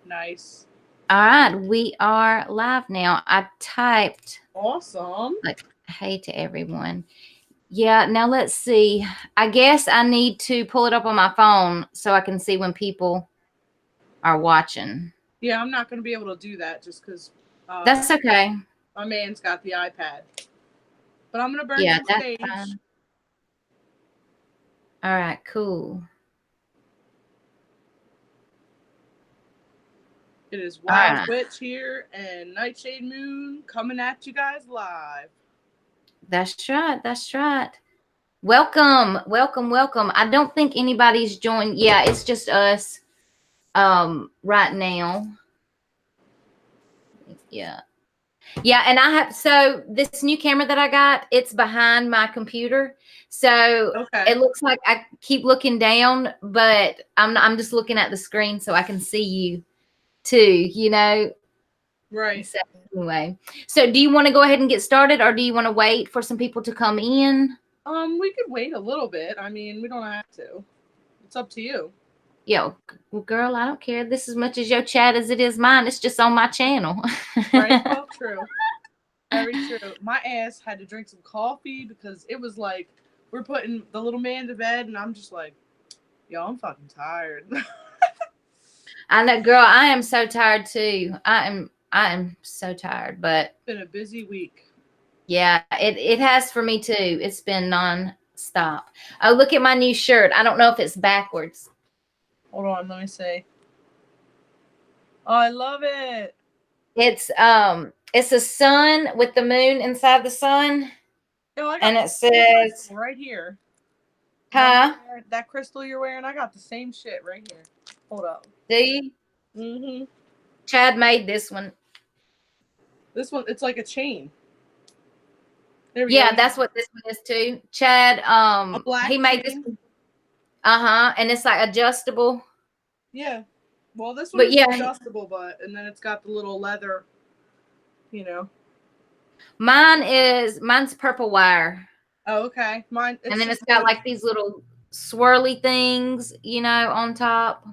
Nice. All right, we are live now. I typed Awesome. like hey to everyone. Yeah, now let's see. I guess I need to pull it up on my phone so I can see when people are watching. Yeah, I'm not going to be able to do that just because That's okay. my man's got the iPad. But I'm going to burn Yeah, some that's sage. fine. All right, cool. It is All Wyld right. Witch here and NightshadeMoon coming at you guys live. That's right. That's right. Welcome, welcome, welcome. I don't think anybody's joined. Yeah, it's just us right now. Yeah. Yeah, and I have so this new camera that I got, it's behind my computer. So Okay. it looks like I keep looking down, but I'm just looking at the screen so I can see you too. Right. So anyway. So do you want to go ahead and get started or do you want to wait for some people to come in? We could wait a little bit. I mean, we don't have to. It's up to you. Yo, well, girl, I don't care. This as much as your chat as it is mine. It's just on my channel. Right? Well, true. Very true. My ass had to drink some coffee because it was like we're putting the little man to bed, and I'm just like, yo, I'm fucking tired. I know, girl, I am so tired too. I am so tired, but It's been a busy week. yeah, it has for me too. It's been non-stop. Oh, look at my new shirt. I don't know if it's backwards. Hold on, let me see. Oh, I love it. It's a sun with the moon inside the sun, Yo, I and got it the says, crystal right here. The one huh? that crystal you're wearing, I got the same shit right here. Hold up. Do you? Mm-hmm. Chad made this one. This one, it's like a chain. There we go. Yeah, that's what this one is too. Chad, A he black made this chain. one. Uh-huh. And it's like adjustable. Yeah. Well, this one But is yeah, adjustable, and then it's got the little leather, you know. mine's purple wire. Oh, okay. Mine, And it's then just it's got blue. like these little swirly things, on top.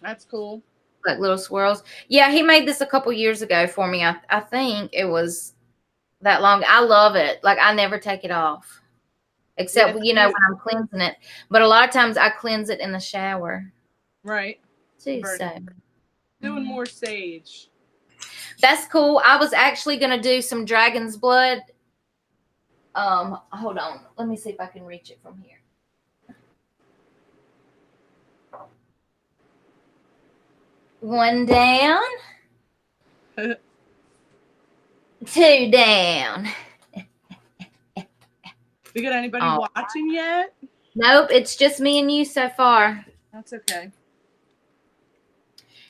That's cool. Like little swirls. Yeah, he made this a couple years ago for me. I think it was that long. I love it. Like I never take it off. Yeah, Except, it's when I'm beautiful. cleansing it. But a lot of times I cleanse it in the shower Right. too. Burning. So Doing more sage. that's cool. I was actually gonna do some dragon's blood. Hold on. Let me see if I can reach it from here. One down, two down. We got anybody Oh, watching yet? nope, it's just me and you so far. That's okay.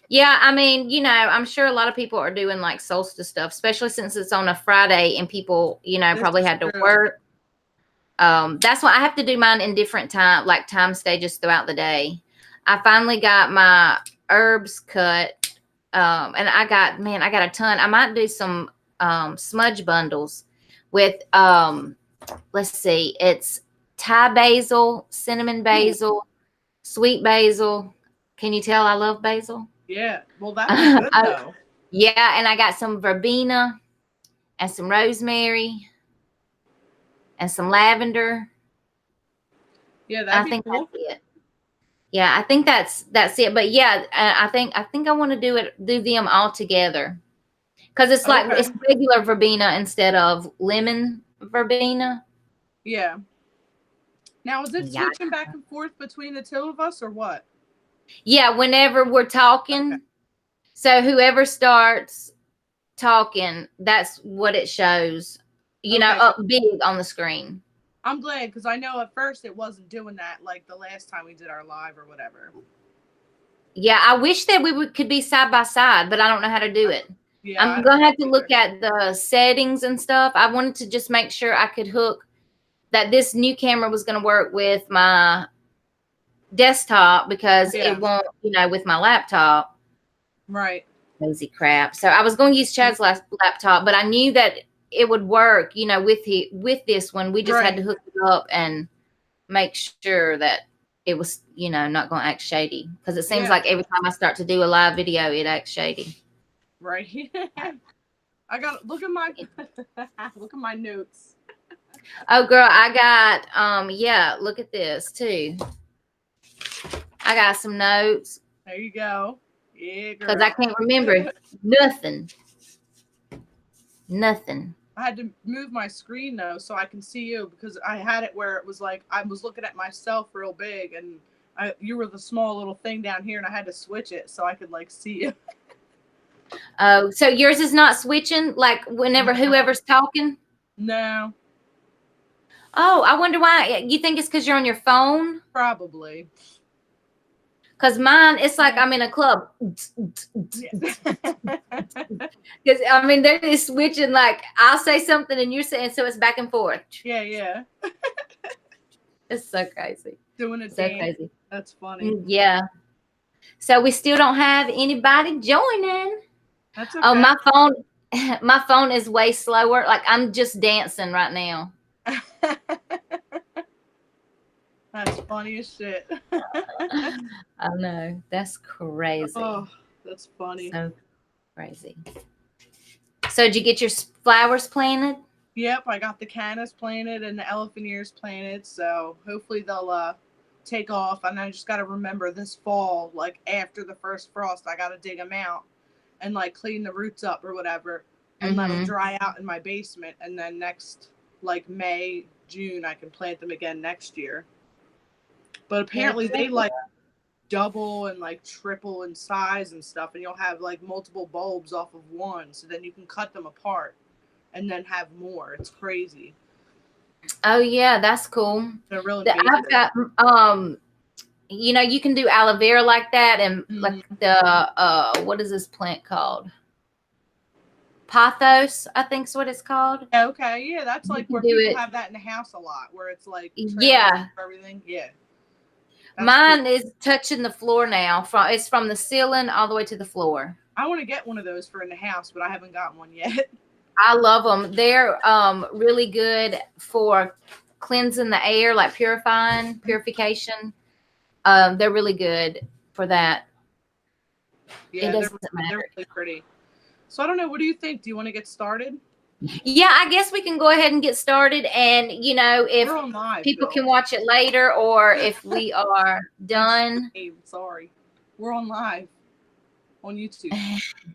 Yeah, I mean, I'm sure a lot of people are doing like solstice stuff, especially since it's on a Friday and people, This probably is had to true. work. That's why I have to do mine in different time stages throughout the day. I finally got my herbs cut. And I got a ton. I might do some smudge bundles with let's see, it's Thai basil, cinnamon Ooh, basil, sweet basil. Can you tell I love basil? yeah. Well, that'd be good though. Yeah, and I got some verbena and some rosemary and some lavender. Yeah, that'd I be think cool. that's it. Yeah, I think that's it. But yeah, I think I want to do them all together because it's like Okay. it's regular verbena instead of lemon verbena. Yeah. Now, is it Yeah, switching back and forth between the two of us or what? yeah. Whenever we're Okay. talking, so whoever starts talking, that's what it shows. Okay. Up big on the screen. I'm glad because I know at first it wasn't doing that like the last time we did our live or whatever. Yeah, I wish that could be side by side, but I don't know how to do it. Yeah, I I'm don't gonna know have to either. look at the settings and stuff. I wanted to just make sure I could hook that this new camera was going to work with my desktop because Yeah. it won't, with my laptop. Right. Crazy crap. So I was going to use Chad's laptop, but I knew that it would work, with this one. We just had Right. to hook it up and make sure that it was, not going to act shady. Because it seems Yeah. like every time I start to do a live video, it acts shady. Right. I got look at my look at my notes. Oh, girl, I got, yeah, look at this too. I got some notes. There you go. Yeah, girl. Because I can't remember nothing. Nothing. I had to move my screen though so I can see you because I had it where it was like I was looking at myself real big and you were the small little thing down here and I had to switch it so I could like see you. Oh, so yours is not switching like whenever whoever's talking? No. Oh, I wonder why. You think it's because you're on your phone? Probably. Because mine, it's like I'm in a club. Because, I mean, they're just switching. Like, I'll say something and you're saying, so it's back and forth. Yeah. It's so crazy. Doing it so crazy. That's funny. Yeah. So we still don't have anybody joining. That's okay. Oh, my phone is way slower. Like, I'm just dancing right now. That's funny as shit. I know. That's crazy. Oh, that's funny. So crazy. So did you get your flowers planted? Yep, I got the cannas planted and the elephant ears planted. So hopefully they'll take off. And I just got to remember this fall, like after the first frost, I got to dig them out and like clean the roots up or whatever and let them dry out in my basement. And then next, like May, June, I can plant them again next year. But apparently they like double and like triple in size and stuff. And you'll have like multiple bulbs off of one. So then you can cut them apart and then have more. It's crazy. Oh yeah, that's cool. They're really I've got you can do aloe vera like that and like the what is this plant called? Pothos, I think is what it's called. Okay, yeah, that's like where people have that in the house a lot, where it's like everything. Yeah. That's mine cool. Is touching the floor now. It's from the ceiling all the way to the floor. I want to get one of those for in the house, but I haven't gotten one yet. I love them. They're really good for cleansing the air, like purification. They're really good for that. Yeah, they're really pretty. So I don't know. What do you think? Do you want to get started? Yeah, I guess we can go ahead and get started. And, if people can watch it later or if we are done. Sorry. We're on live on YouTube.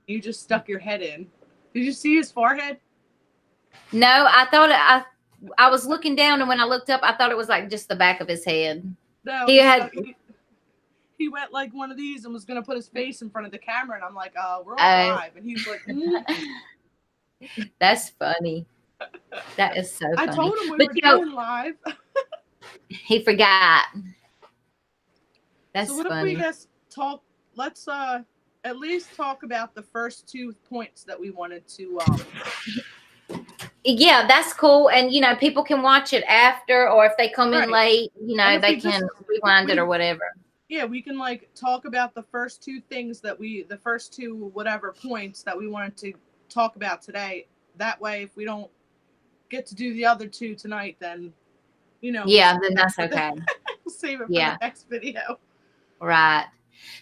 You just stuck your head in. Did you see his forehead? No, I thought I was looking down, and when I looked up, I thought it was like just the back of his head. No, he went like one of these and was going to put his face in front of the camera, and I'm like, we're on live. And he's like, That's funny. That is so funny. I told him we were doing live. He forgot. That's so what funny. if we just talk? Let's at least talk about the first 2 points that we wanted to. Yeah, that's cool. And people can watch it after, or if they come in late, they can rewind it or whatever. Yeah, we can like talk about the first 2 things the first 2 whatever points that we wanted to talk about today. That way, if we don't get to do the other 2 tonight, then yeah, then that's okay. We'll save it for the next video. Right.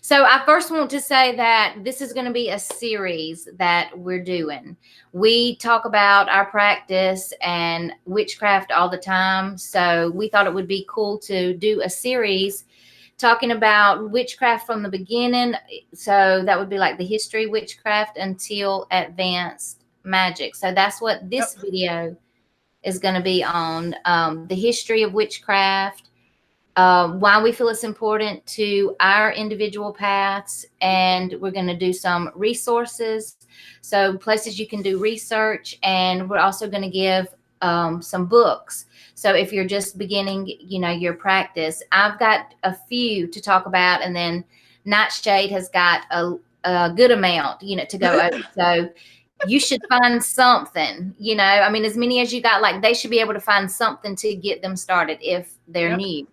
So I first want to say that this is going to be a series that we're doing. We talk about our practice and witchcraft all the time. So we thought it would be cool to do a series talking about witchcraft from the beginning. So that would be like the history of witchcraft until advanced magic. So that's what this video is going to be on, the history of witchcraft, why we feel it's important to our individual paths, and we're going to do some resources, so places you can do research, and we're also going to give some books. So if you're just beginning, your practice, I've got a few to talk about, and then Nightshade has got a good amount, to go over. So you should find something, as many as you got, like they should be able to find something to get them started if they're new.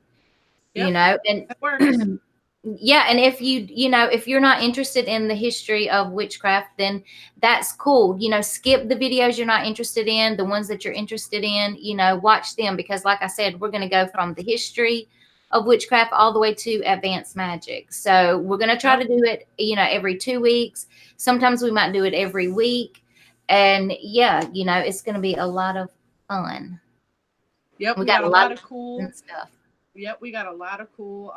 And yeah, and if if you're not interested in the history of witchcraft, then that's cool. Skip the videos you're not interested in. The ones that you're interested in, watch them, because like I said, we're going to go from the history of witchcraft all the way to advanced magic. So we're going to try to do it, every 2 weeks. Sometimes we might do it every week. And yeah, it's going to be a lot of fun. Yep, We we got got a a lot lot of of cool. stuff. Yep, we got a lot of cool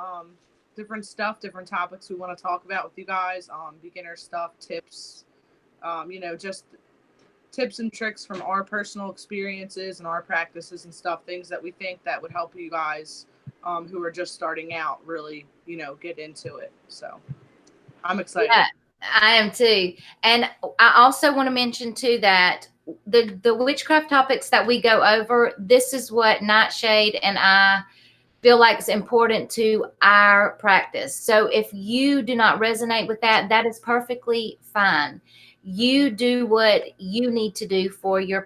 different stuff, different topics we want to talk about with you guys. Beginner stuff, tips, just tips and tricks from our personal experiences and our practices and stuff, things that we think that would help you guys who are just starting out really, get into it. So I'm excited. Yeah, I am too. And I also want to mention too that the witchcraft topics that we go over, this is what Nightshade and I feel like it's important to our practice. So if you do not resonate with that, that is perfectly fine. You do what you need to do for your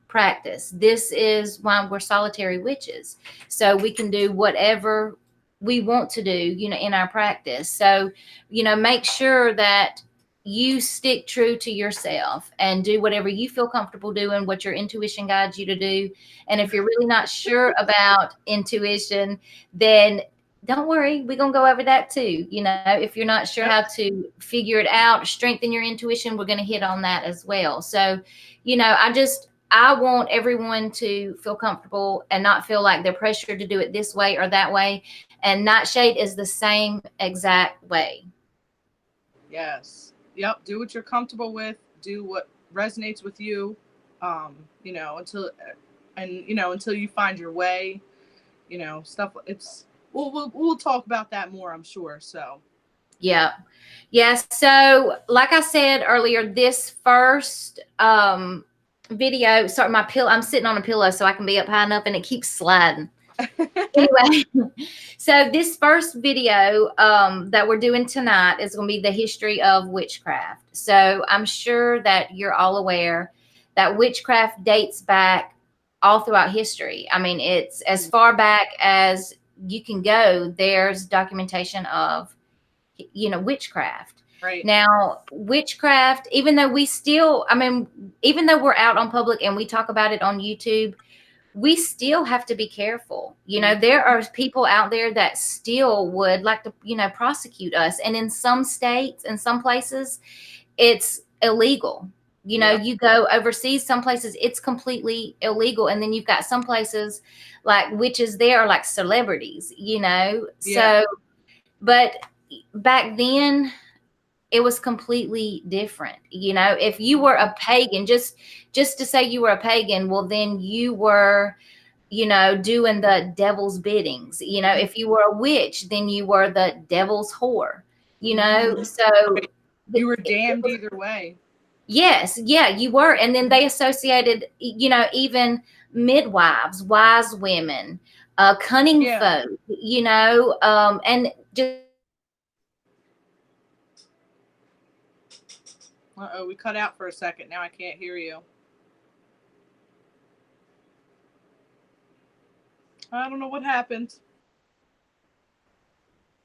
practice. This is why we're solitary witches. So we can do whatever we want to do, in our practice. So, make sure that you stick true to yourself and do whatever you feel comfortable doing, what your intuition guides you to do. And if you're really not sure about intuition, then don't worry. We're going to go over that too. If you're not sure how to figure it out, strengthen your intuition, we're going to hit on that as well. So, I want everyone to feel comfortable and not feel like they're pressured to do it this way or that way. And Nightshade is the same exact way. Yes. Yep. Do what you're comfortable with. Do what resonates with you. Until you find your way. Stuff. We'll talk about that more, I'm sure. So. Yeah. Yeah. So like I said earlier, this first video, sorry, my pillow, I'm sitting on a pillow so I can be up high enough and it keeps sliding. Anyway, so this first video that we're doing tonight is going to be the history of witchcraft. So I'm sure that you're all aware that witchcraft dates back all throughout history. I mean, it's as far back as you can go. There's documentation of witchcraft. Right. Now, witchcraft, even though even though we're out on public and we talk about it on YouTube, we still have to be careful. There are people out there that still would like to, prosecute us. And in some states and some places, it's illegal. You go overseas, some places it's completely illegal. And then you've got some places like witches there are like celebrities, So, but back then it was completely different. If you were a pagan, just to say you were a pagan, well, then you were, doing the devil's biddings. If you were a witch, then you were the devil's whore, so you were damned either way. Yes, yeah, you were. And then they associated, even midwives, wise women, cunning folk, and just Uh-oh, we cut out for a second. Now I can't hear you. I don't know what happened.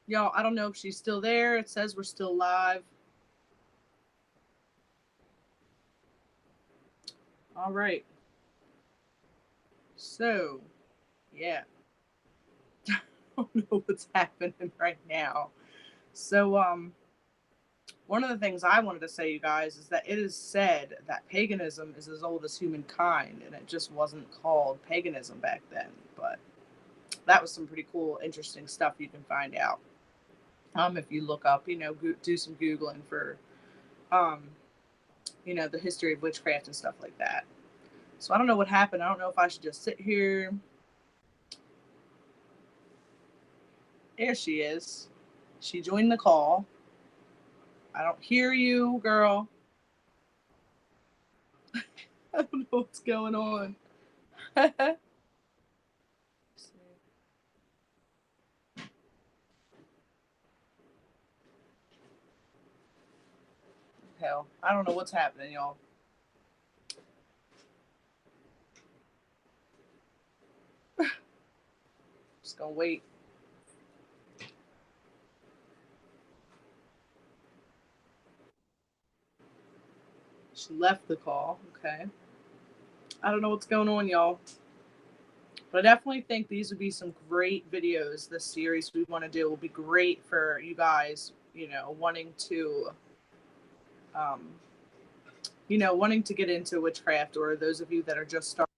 Y'all, I don't know if she's still there. It says we're still live. All right. So, yeah. I don't know what's happening right now. So, one of the things I wanted to say, you guys, is that it is said that paganism is as old as humankind, and it just wasn't called paganism back then. But that was some pretty cool, interesting stuff you can find out. If you look up, do some Googling for, the history of witchcraft and stuff like that. So I don't know what happened. I don't know if I should just sit here. There she is. She joined the call. I don't hear you, girl. I don't know what's going on. Hell, I don't know what's happening, y'all. Just gonna wait. She left the call. Okay. I don't know what's going on, y'all. But I definitely think these would be some great videos. This series we want to do will be great for you guys, wanting to, wanting to get into witchcraft, or those of you that are just starting.